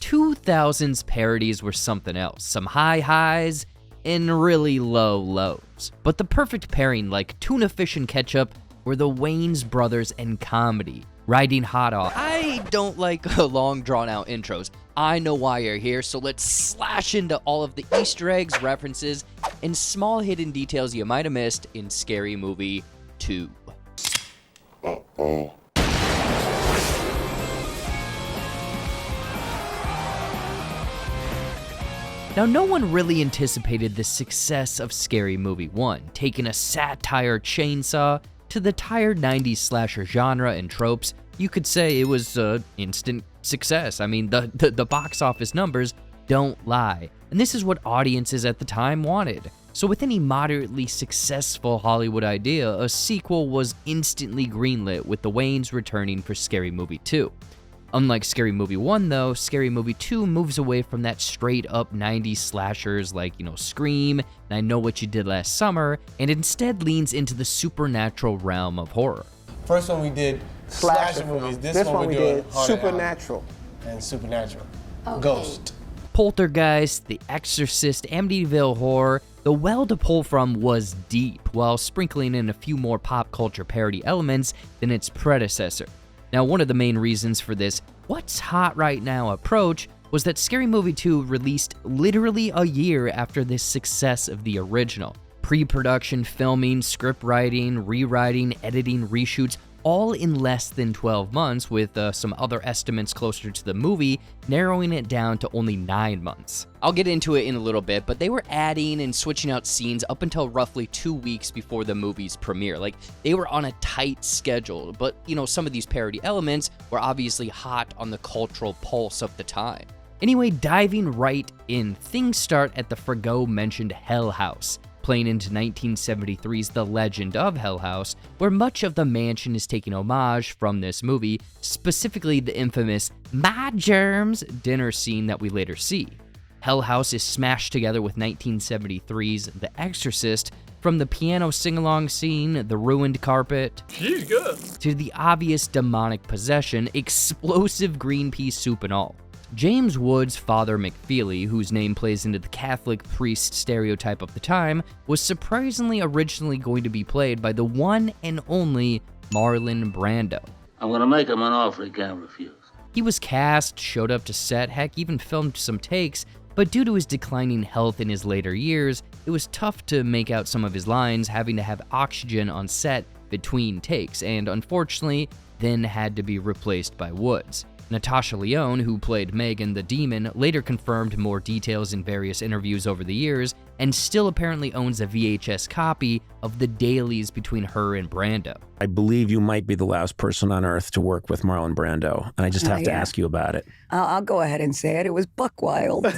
2000s parodies were something else. Some high highs and really low lows. But the perfect pairing, like tuna fish and ketchup, were the Wayans brothers and comedy, riding hot off. I don't like long drawn-out intros. I know why you're here, so let's slash into all of the Easter eggs, references, and small hidden details you might have missed in Scary Movie 2. Now, no one really anticipated the success of Scary Movie 1, taking a satire chainsaw to the tired 90s slasher genre and tropes. You could say it was an instant success. I mean, the box office numbers don't lie. And this is what audiences at the time wanted. So with any moderately successful Hollywood idea, a sequel was instantly greenlit, with the Wayans returning for Scary Movie 2. Unlike Scary Movie 1, though, Scary Movie 2 moves away from that straight-up 90s slashers like, Scream and I Know What You Did Last Summer, and instead leans into the supernatural realm of horror. First one we did slasher movies. This one we did supernatural. And supernatural. Okay. Ghost. Poltergeist, The Exorcist, Amityville Horror. The well to pull from was deep, while sprinkling in a few more pop culture parody elements than its predecessor. Now, one of the main reasons for this "what's hot right now" approach was that Scary Movie 2 released literally a year after the success of the original. Pre-production filming, script writing, rewriting, editing, reshoots, all in less than 12 months, with some other estimates closer to the movie narrowing it down to only 9 months. I'll get into it in a little bit, but they were adding and switching out scenes up until roughly 2 weeks before the movie's premiere. Like, they were on a tight schedule, but some of these parody elements were obviously hot on the cultural pulse of the time. Anyway, diving right in, things start at the Fargo-mentioned Hell House, playing into 1973's The Legend of Hell House, where much of the mansion is taking homage from this movie, specifically the infamous "My Germs" dinner scene that we later see. Hell House is smashed together with 1973's The Exorcist, from the piano sing-along scene, the ruined carpet, to the obvious demonic possession, explosive green pea soup and all. James Woods' Father McFeely, whose name plays into the Catholic priest stereotype of the time, was surprisingly originally going to be played by the one and only Marlon Brando. I'm gonna make him an offer he can't refuse. He was cast, showed up to set, heck, even filmed some takes, but due to his declining health in his later years, it was tough to make out some of his lines, having to have oxygen on set between takes, and unfortunately, then had to be replaced by Woods. Natasha Lyonne, who played Megan the Demon, later confirmed more details in various interviews over the years, and still apparently owns a VHS copy of the dailies between her and Brando. I believe you might be the last person on earth to work with Marlon Brando, and I just have to ask you about it. I'll go ahead and say it. It was buck wild.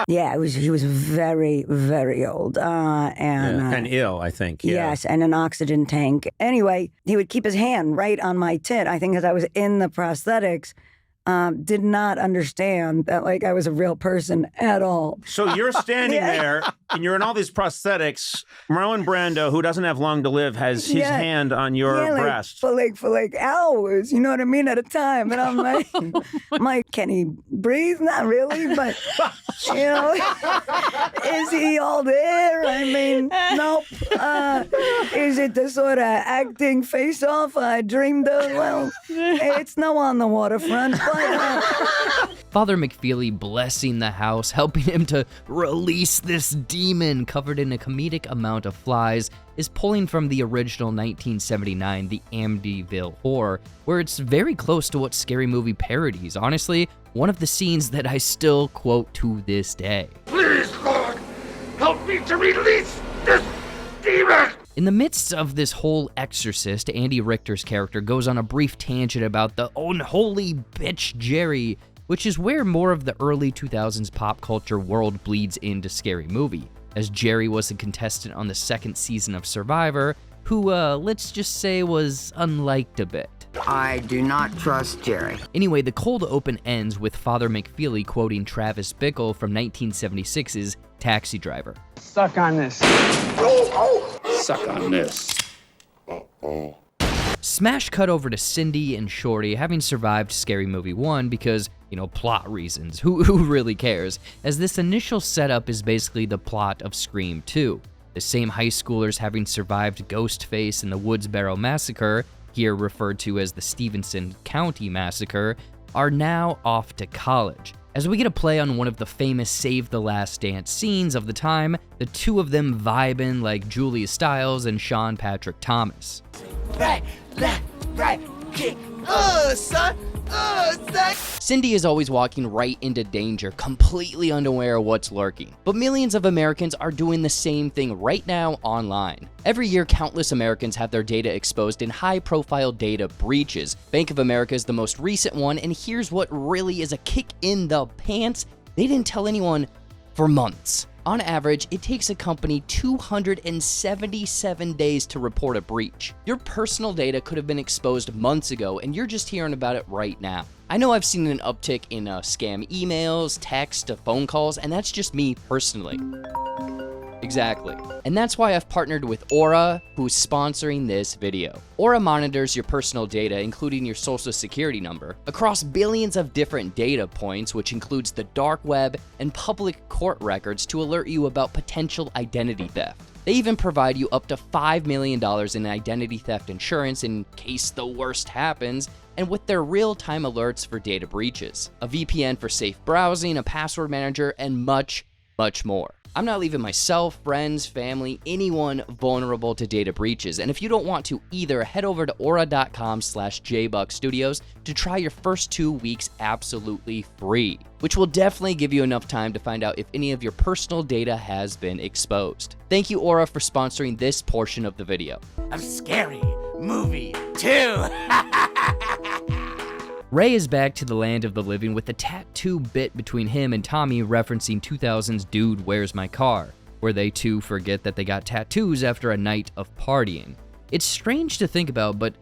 Yeah, he was very, very old. And ill, I think. Yeah. Yes, and an oxygen tank. Anyway, he would keep his hand right on my tit. I think because I was in the prosthetics, did not understand that I was a real person at all. So you're standing there, and you're in all these prosthetics. Marlon Brando, who doesn't have long to live, has his hand on your breast. For hours, you know what I mean, at a time. And I'm like, can he breathe? Not really, but, is he all there? I mean, nope. Is it the sort of acting face-off I dreamed of? Well, it's no On the Waterfront, but... Father McFeely blessing the house, helping him to release this demon covered in a comedic amount of flies, is pulling from the original 1979 The Amityville Horror, where it's very close to what Scary Movie parodies. Honestly, one of the scenes that I still quote to this day. Please, Lord, help me to release this demon! In the midst of this whole exorcist, Andy Richter's character goes on a brief tangent about the unholy bitch Jerry, which is where more of the early 2000s pop culture world bleeds into Scary Movie, as Jerry was a contestant on the second season of Survivor, who, let's just say, was unliked a bit. I do not trust Jerry. Anyway, the cold open ends with Father McFeely quoting Travis Bickle from 1976's Taxi Driver. Suck on this. Suck on this. Smash cut over to Cindy and Shorty having survived Scary Movie 1 because, plot reasons. Who really cares? As this initial setup is basically the plot of Scream 2. The same high schoolers having survived Ghostface and the Woodsboro Massacre, here referred to as the Stevenson County Massacre, are now off to college. As we get a play on one of the famous Save the Last Dance scenes of the time, the two of them vibing like Julia Stiles and Sean Patrick Thomas. Right, left, right, kick. Son. Son. Cindy is always walking right into danger, completely unaware of what's lurking. But millions of Americans are doing the same thing right now online. Every year, countless Americans have their data exposed in high-profile data breaches. Bank of America is the most recent one, and here's what really is a kick in the pants. They didn't tell anyone for months. On average, it takes a company 277 days to report a breach. Your personal data could have been exposed months ago, and you're just hearing about it right now. I know I've seen an uptick in scam emails, text, phone calls, and that's just me personally. Exactly. And that's why I've partnered with Aura, who's sponsoring this video. Aura monitors your personal data, including your social security number, across billions of different data points, which includes the dark web and public court records to alert you about potential identity theft. They even provide you up to $5 million in identity theft insurance in case the worst happens, and with their real-time alerts for data breaches, a VPN for safe browsing, a password manager, and much, much more. I'm not leaving myself, friends, family, anyone vulnerable to data breaches. And if you don't want to either, head over to aura.com/JBuck Studios to try your first 2 weeks absolutely free, which will definitely give you enough time to find out if any of your personal data has been exposed. Thank you, Aura, for sponsoring this portion of the video. A Scary Movie 2. Ray is back to the land of the living with a tattoo bit between him and Tommy referencing 2000's Dude, Where's My Car, where they too forget that they got tattoos after a night of partying. It's strange to think about, but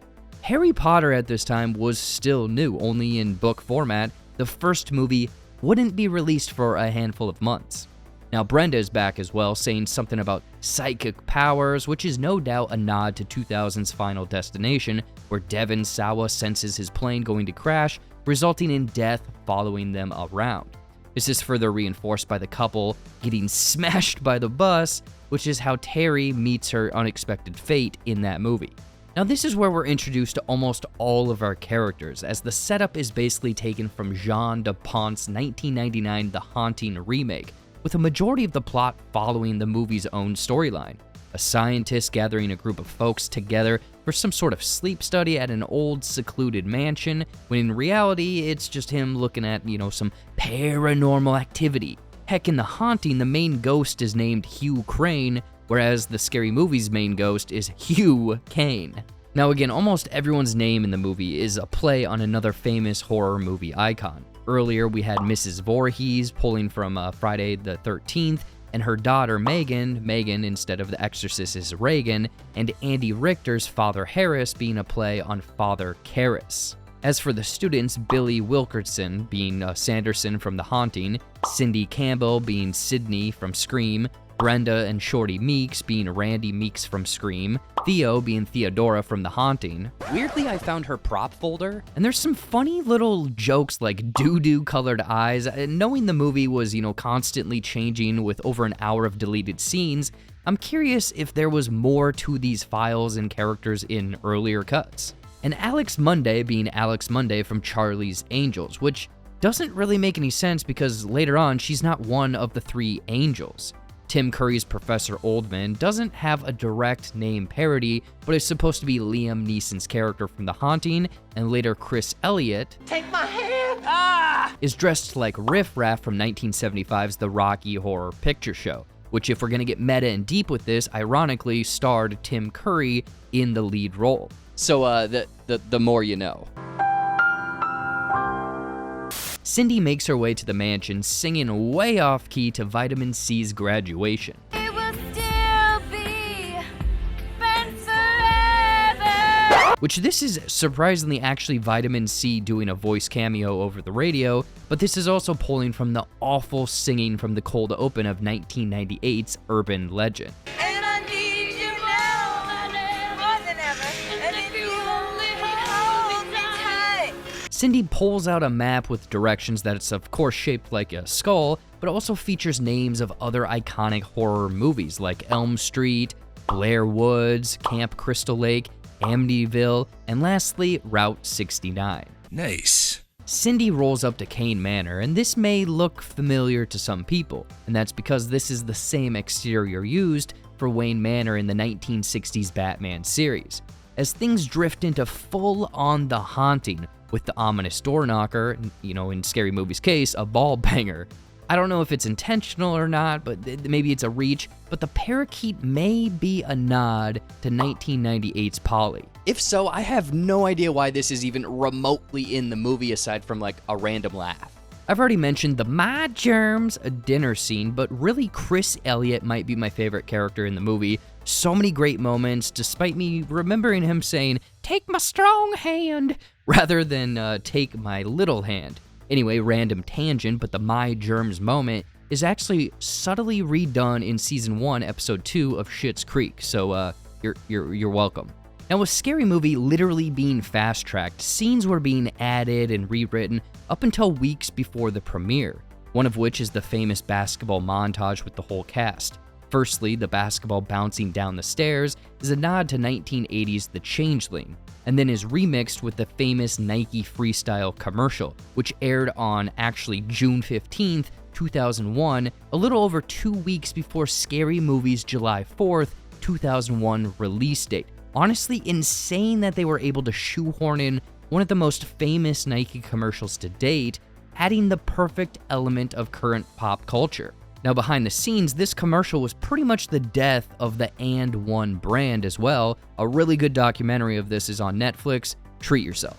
Harry Potter at this time was still new, only in book format. The first movie wouldn't be released for a handful of months. Now Brenda is back as well, saying something about psychic powers, which is no doubt a nod to 2000's Final Destination, where Devon Sawa senses his plane going to crash, resulting in death following them around. This is further reinforced by the couple getting smashed by the bus, which is how Terry meets her unexpected fate in that movie. Now this is where we're introduced to almost all of our characters, as the setup is basically taken from Jean Dupont's 1999 The Haunting remake, with a majority of the plot following the movie's own storyline. A scientist gathering a group of folks together for some sort of sleep study at an old secluded mansion, when in reality it's just him looking at, some paranormal activity. Heck, in The Haunting, the main ghost is named Hugh Crane, whereas the Scary Movie's main ghost is Hugh Kane. Now again, almost everyone's name in the movie is a play on another famous horror movie icon. Earlier, we had Mrs. Voorhees pulling from Friday the 13th, and her daughter Megan instead of the Exorcist is Reagan, and Andy Richter's Father Harris being a play on Father Karras. As for the students, Billy Wilkerson being Sanderson from The Haunting, Cindy Campbell being Sydney from Scream, Brenda and Shorty Meeks being Randy Meeks from Scream, Theo being Theodora from The Haunting. Weirdly, I found her prop folder, and there's some funny little jokes like doo-doo colored eyes. Knowing the movie was, constantly changing with over an hour of deleted scenes, I'm curious if there was more to these files and characters in earlier cuts. And Alex Monday being Alex Monday from Charlie's Angels, which doesn't really make any sense because later on she's not one of the three angels. Tim Curry's Professor Oldman doesn't have a direct name parody, but is supposed to be Liam Neeson's character from The Haunting, and later Chris Elliott Take my hand! is dressed like Riff Raff from 1975's The Rocky Horror Picture Show, which, if we're gonna get meta and deep with this, ironically starred Tim Curry in the lead role. So the more you know. Cindy makes her way to the mansion, singing way off key to Vitamin C's Graduation. It will still be friends forever. Which this is surprisingly actually Vitamin C doing a voice cameo over the radio, but this is also pulling from the awful singing from the cold open of 1998's Urban Legend. And I need you now more than ever. And if you won't Cindy pulls out a map with directions that's of course shaped like a skull, but also features names of other iconic horror movies like Elm Street, Blair Woods, Camp Crystal Lake, Amityville, and lastly, Route 69. Nice. Cindy rolls up to Kane Manor, and this may look familiar to some people, and that's because this is the same exterior used for Wayne Manor in the 1960s Batman series. As things drift into full-on The Haunting, with the ominous door knocker, in Scary Movie's case, a ball banger. I don't know if it's intentional or not, but maybe it's a reach, but the parakeet may be a nod to 1998's Polly. If so, I have no idea why this is even remotely in the movie aside from like a random laugh. I've already mentioned the My Germs a dinner scene, but really Chris Elliott might be my favorite character in the movie. So many great moments, despite me remembering him saying, "Take my strong hand," rather than "take my little hand." Anyway, random tangent, but the My Germs moment is actually subtly redone in Season 1, Episode 2 of Schitt's Creek, so you're welcome. Now, with Scary Movie literally being fast-tracked, scenes were being added and rewritten up until weeks before the premiere, one of which is the famous basketball montage with the whole cast. Firstly, the basketball bouncing down the stairs is a nod to 1980's The Changeling, and then is remixed with the famous Nike Freestyle commercial, which aired on actually June 15th, 2001, a little over 2 weeks before Scary Movie's July 4th, 2001 release date. Honestly, insane that they were able to shoehorn in one of the most famous Nike commercials to date, adding the perfect element of current pop culture. Now, behind the scenes, this commercial was pretty much the death of the And One brand as well. A really good documentary of this is on Netflix. Treat yourself.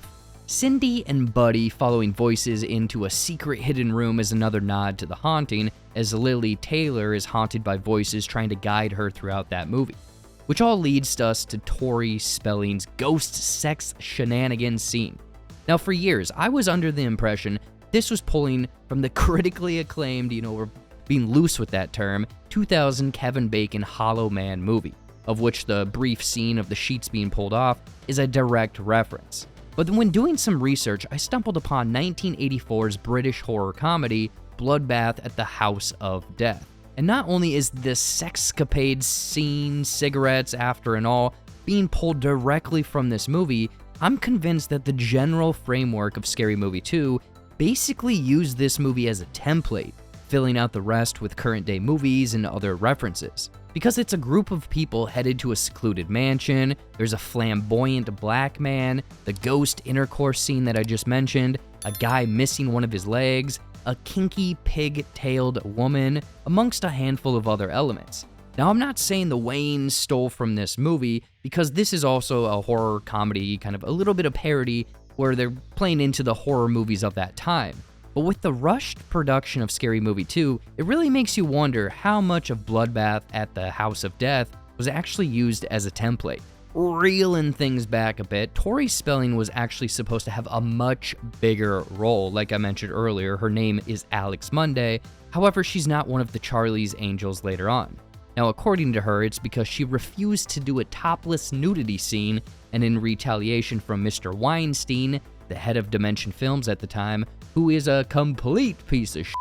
Cindy and Buddy following voices into a secret hidden room is another nod to The Haunting, as Lily Taylor is haunted by voices trying to guide her throughout that movie. Which all leads us to Tori Spelling's ghost sex shenanigans scene. Now, for years, I was under the impression this was pulling from the critically acclaimed, we're being loose with that term, 2000 Kevin Bacon Hollow Man movie, of which the brief scene of the sheets being pulled off is a direct reference. But when doing some research, I stumbled upon 1984's British horror comedy, Bloodbath at the House of Death. And not only is this sexcapade scene, cigarettes, after and all, being pulled directly from this movie, I'm convinced that the general framework of Scary Movie 2 basically used this movie as a template, filling out the rest with current-day movies and other references. Because it's a group of people headed to a secluded mansion, there's a flamboyant black man, the ghost intercourse scene that I just mentioned, a guy missing one of his legs, a kinky pig-tailed woman, amongst a handful of other elements. Now, I'm not saying the Wayans stole from this movie, because this is also a horror comedy, kind of a little bit of parody, where they're playing into the horror movies of that time. But with the rushed production of Scary Movie 2, it really makes you wonder how much of Bloodbath at the House of Death was actually used as a template. Reeling things back a bit, Tori Spelling was actually supposed to have a much bigger role. Like I mentioned earlier, her name is Alex Monday. However, she's not one of the Charlie's Angels later on. Now, according to her, it's because she refused to do a topless nudity scene, and in retaliation from Mr. Weinstein, the head of Dimension Films at the time, who is a complete piece of shit,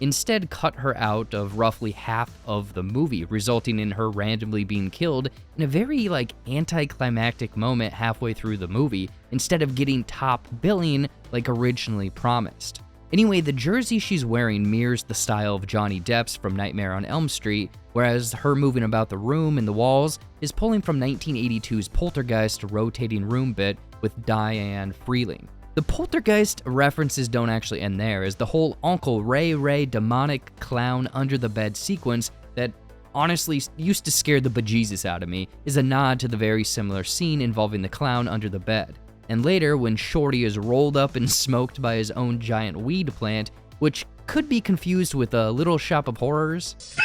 instead cut her out of roughly half of the movie, resulting in her randomly being killed in a very anticlimactic moment halfway through the movie, instead of getting top billing like originally promised. Anyway, the jersey she's wearing mirrors the style of Johnny Depp's from Nightmare on Elm Street, whereas her moving about the room and the walls is pulling from 1982's Poltergeist rotating room bit with Diane Freeling. The Poltergeist references don't actually end there, as the whole Uncle Ray demonic clown under the bed sequence that honestly used to scare the bejesus out of me is a nod to the very similar scene involving the clown under the bed. And later, when Shorty is rolled up and smoked by his own giant weed plant, which could be confused with a Little Shop of Horrors,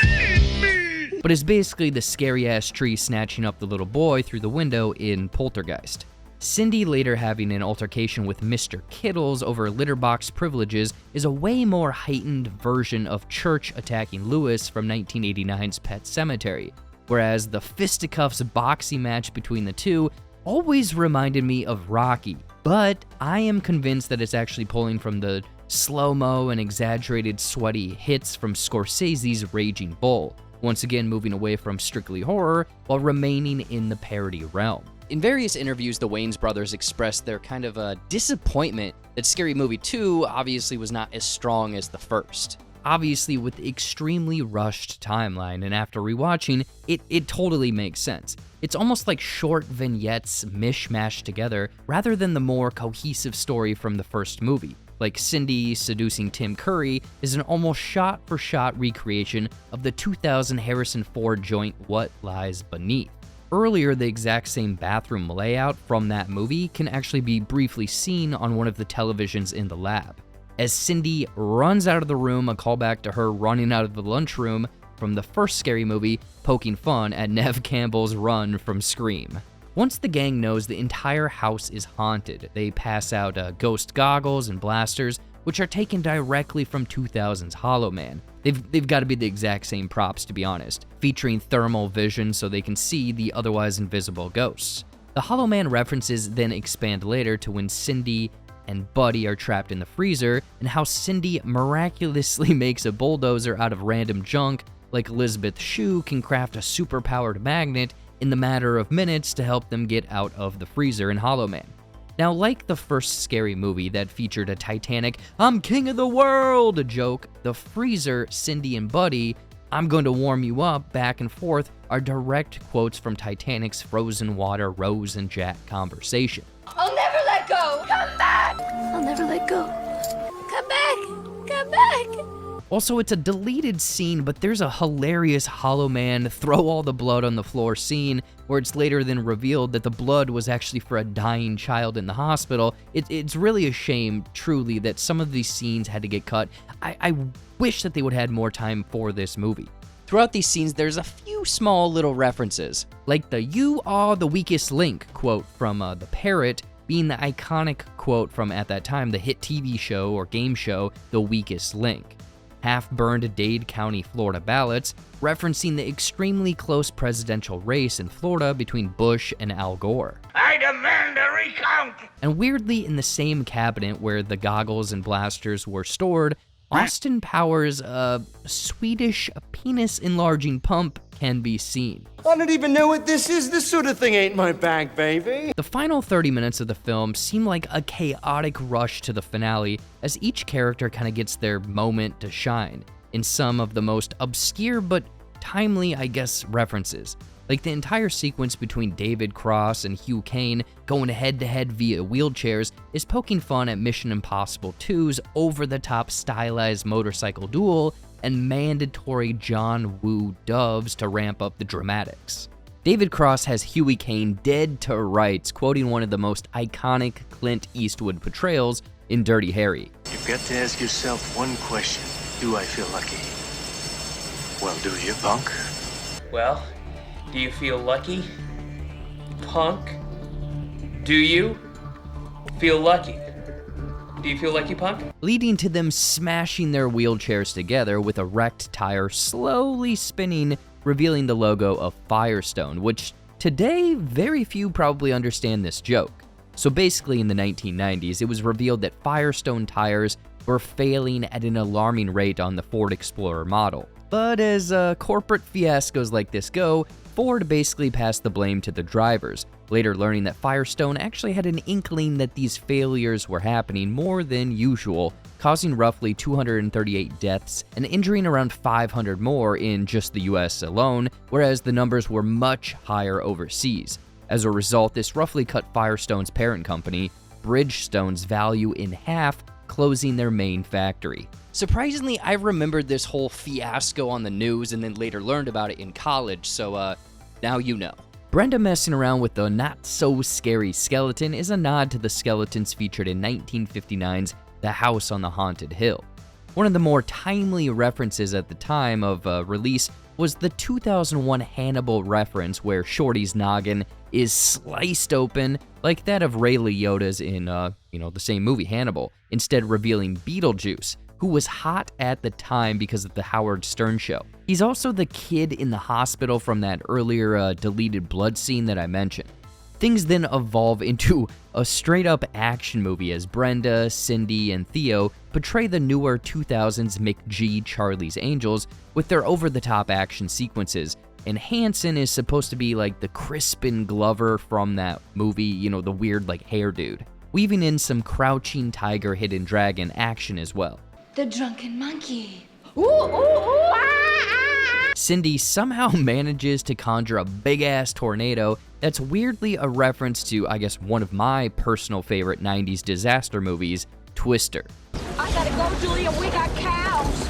but is basically the scary-ass tree snatching up the little boy through the window in Poltergeist. Cindy later having an altercation with Mr. Kittles over litter box privileges is a way more heightened version of Church attacking Lewis from 1989's Pet Sematary, whereas the fisticuffs boxing match between the two always reminded me of Rocky, but I am convinced that it's actually pulling from the slow-mo and exaggerated sweaty hits from Scorsese's Raging Bull, once again moving away from strictly horror while remaining in the parody realm. In various interviews, the Wayans brothers expressed their kind of a disappointment that Scary Movie 2 obviously was not as strong as the first. Obviously, with the extremely rushed timeline, and after rewatching, it totally makes sense. It's almost like short vignettes mishmashed together rather than the more cohesive story from the first movie. Like Cindy seducing Tim Curry is an almost shot-for-shot recreation of the 2000 Harrison Ford joint What Lies Beneath. Earlier, the exact same bathroom layout from that movie can actually be briefly seen on one of the televisions in the lab. As Cindy runs out of the room, a callback to her running out of the lunchroom from the first Scary Movie, poking fun at Neve Campbell's run from Scream. Once the gang knows the entire house is haunted, they pass out ghost goggles and blasters, which are taken directly from 2000's Hollow Man. They've got to be the exact same props, to be honest, featuring thermal vision so they can see the otherwise invisible ghosts. The Hollow Man references then expand later to when Cindy and Buddy are trapped in the freezer, and how Cindy miraculously makes a bulldozer out of random junk, like Elizabeth's shoe can craft a super-powered magnet in the matter of minutes to help them get out of the freezer in Hollow Man. Now, like the first Scary Movie that featured a Titanic "I'm king of the world" joke, the freezer, Cindy and Buddy, "I'm going to warm you up" back and forth are direct quotes from Titanic's frozen water Rose and Jack conversation. I'll never let go! Come back! I'll never let go. Come back! Come back! Also, it's a deleted scene, but there's a hilarious Hollow Man throw all the blood on the floor scene where it's later then revealed that the blood was actually for a dying child in the hospital. It's really a shame, truly, that some of these scenes had to get cut. I wish that they would have had more time for this movie. Throughout these scenes, there's a few small little references. Like the "You are the weakest link" quote from The Parrot being the iconic quote from, at that time, the hit TV show or game show The Weakest Link. Half-burned Dade County, Florida ballots, referencing the extremely close presidential race in Florida between Bush and Al Gore. I demand a recount! And weirdly, in the same cabinet where the goggles and blasters were stored, Austin Powers' Swedish penis-enlarging pump can be seen. I don't even know what this is. This sort of thing ain't my bag, baby. The final 30 minutes of the film seem like a chaotic rush to the finale, as each character kind of gets their moment to shine in some of the most obscure but timely, I guess, references. Like the entire sequence between David Cross and Hugh Cain going head-to-head via wheelchairs is poking fun at Mission Impossible 2's over-the-top stylized motorcycle duel and mandatory John Woo doves to ramp up the dramatics. David Cross has Huey Cain dead to rights, quoting one of the most iconic Clint Eastwood portrayals in Dirty Harry. You've got to ask yourself one question. Do I feel lucky? Well, do you, punk? Well, do you feel lucky, punk? Do you feel lucky? Do you feel lucky, punk? Leading to them smashing their wheelchairs together with a wrecked tire slowly spinning, revealing the logo of Firestone, which today very few probably understand this joke. So basically in the 1990s, it was revealed that Firestone tires were failing at an alarming rate on the Ford Explorer model. But as corporate fiascos like this go, Ford basically passed the blame to the drivers, later learning that Firestone actually had an inkling that these failures were happening more than usual, causing roughly 238 deaths and injuring around 500 more in just the US alone, whereas the numbers were much higher overseas. As a result, this roughly cut Firestone's parent company, Bridgestone's value in half, closing their main factory. Surprisingly, I remembered this whole fiasco on the news and then later learned about it in college, so now you know. Brenda messing around with the not-so-scary skeleton is a nod to the skeletons featured in 1959's The House on the Haunted Hill. One of the more timely references at the time of release was the 2001 Hannibal reference where Shorty's noggin is sliced open like that of Ray Liotta's in, the same movie Hannibal, instead revealing Beetlejuice, who was hot at the time because of the Howard Stern show. He's also the kid in the hospital from that earlier deleted blood scene that I mentioned. Things then evolve into a straight-up action movie as Brenda, Cindy, and Theo portray the newer 2000s McG Charlie's Angels with their over-the-top action sequences, and Hansen is supposed to be like the Crispin Glover from that movie, you know, the weird like hair dude, weaving in some Crouching Tiger, Hidden Dragon action as well. The drunken monkey. Ooh, ooh, ooh, ah. Cindy somehow manages to conjure a big-ass tornado that's weirdly a reference to, I guess, one of my personal favorite 90s disaster movies, Twister. I gotta go, Julia. We got cows.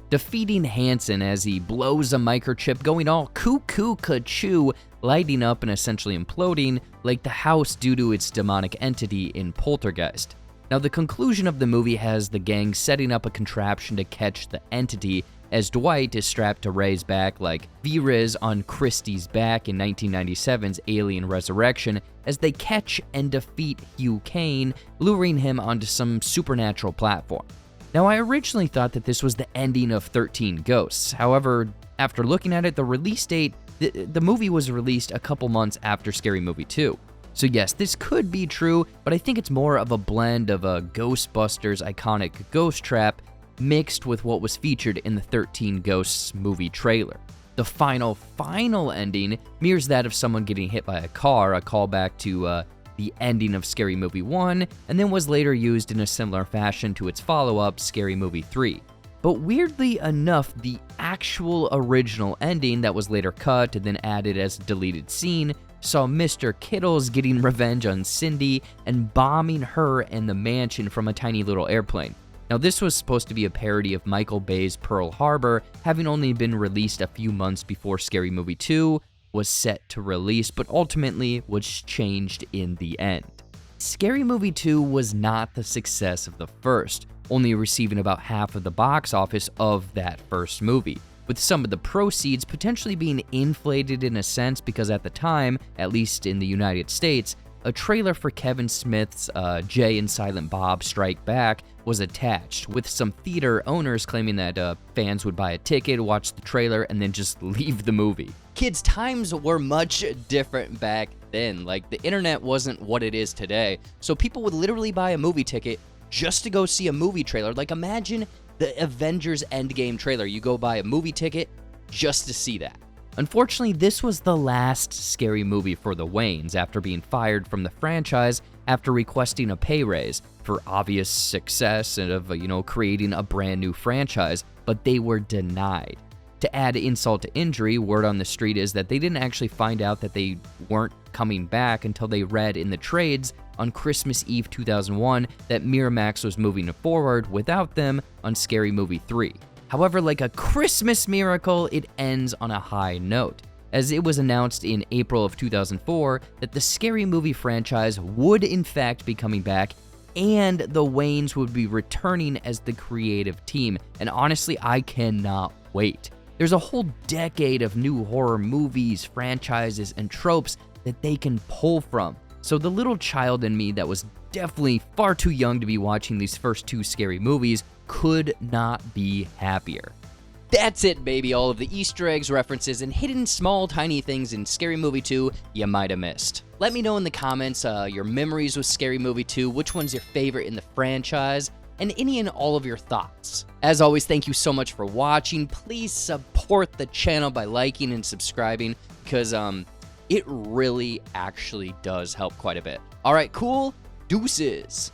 Defeating Hansen as he blows a microchip, going all cuckoo-ca-choo, lighting up and essentially imploding like the house due to its demonic entity in Poltergeist. Now, the conclusion of the movie has the gang setting up a contraption to catch the entity as Dwight is strapped to Ray's back like V-Riz on Christie's back in 1997's Alien Resurrection as they catch and defeat Hugh Kane, luring him onto some supernatural platform. Now, I originally thought that this was the ending of 13 Ghosts. However, after looking at it, the release date, the movie was released a couple months after Scary Movie 2. So yes, this could be true, but I think it's more of a blend of a Ghostbusters iconic ghost trap mixed with what was featured in the 13 Ghosts movie trailer. The final ending mirrors that of someone getting hit by a car, a callback to the ending of Scary Movie 1, and then was later used in a similar fashion to its follow-up, Scary Movie 3. But weirdly enough, the actual original ending that was later cut and then added as a deleted scene saw Mr. Kittles getting revenge on Cindy and bombing her and the mansion from a tiny little airplane. Now, this was supposed to be a parody of Michael Bay's Pearl Harbor, having only been released a few months before Scary Movie 2 was set to release, but ultimately was changed in the end. Scary Movie 2 was not the success of the first, only receiving about half of the box office of that first movie, with some of the proceeds potentially being inflated in a sense because at the time, at least in the United States, a trailer for Kevin Smith's Jay and Silent Bob Strike Back was attached, with some theater owners claiming that fans would buy a ticket, watch the trailer, and then just leave the movie. Kids, times were much different back then. Like, the internet wasn't what it is today, so people would literally buy a movie ticket just to go see a movie trailer. Like, imagine the Avengers Endgame trailer. You go buy a movie ticket just to see that. Unfortunately, this was the last Scary Movie for the Wayans after being fired from the franchise after requesting a pay raise for obvious success and of, creating a brand new franchise, but they were denied. To add insult to injury, word on the street is that they didn't actually find out that they weren't coming back until they read in the trades on Christmas Eve 2001 that Miramax was moving forward without them on Scary Movie 3. However, like a Christmas miracle, it ends on a high note, as it was announced in April of 2004 that the Scary Movie franchise would in fact be coming back and the Wayans would be returning as the creative team, and honestly, I cannot wait. There's a whole decade of new horror movies, franchises, and tropes that they can pull from. So the little child in me that was definitely far too young to be watching these first two Scary Movies could not be happier. That's it, baby. All of the Easter eggs, references, and hidden small tiny things in Scary Movie 2 you might have missed. Let me know in the comments your memories with Scary Movie 2, which one's your favorite in the franchise, and any and all of your thoughts. As always, thank you so much for watching. Please support the channel by liking and subscribing, because it really actually does help quite a bit. All right, cool. Deuces.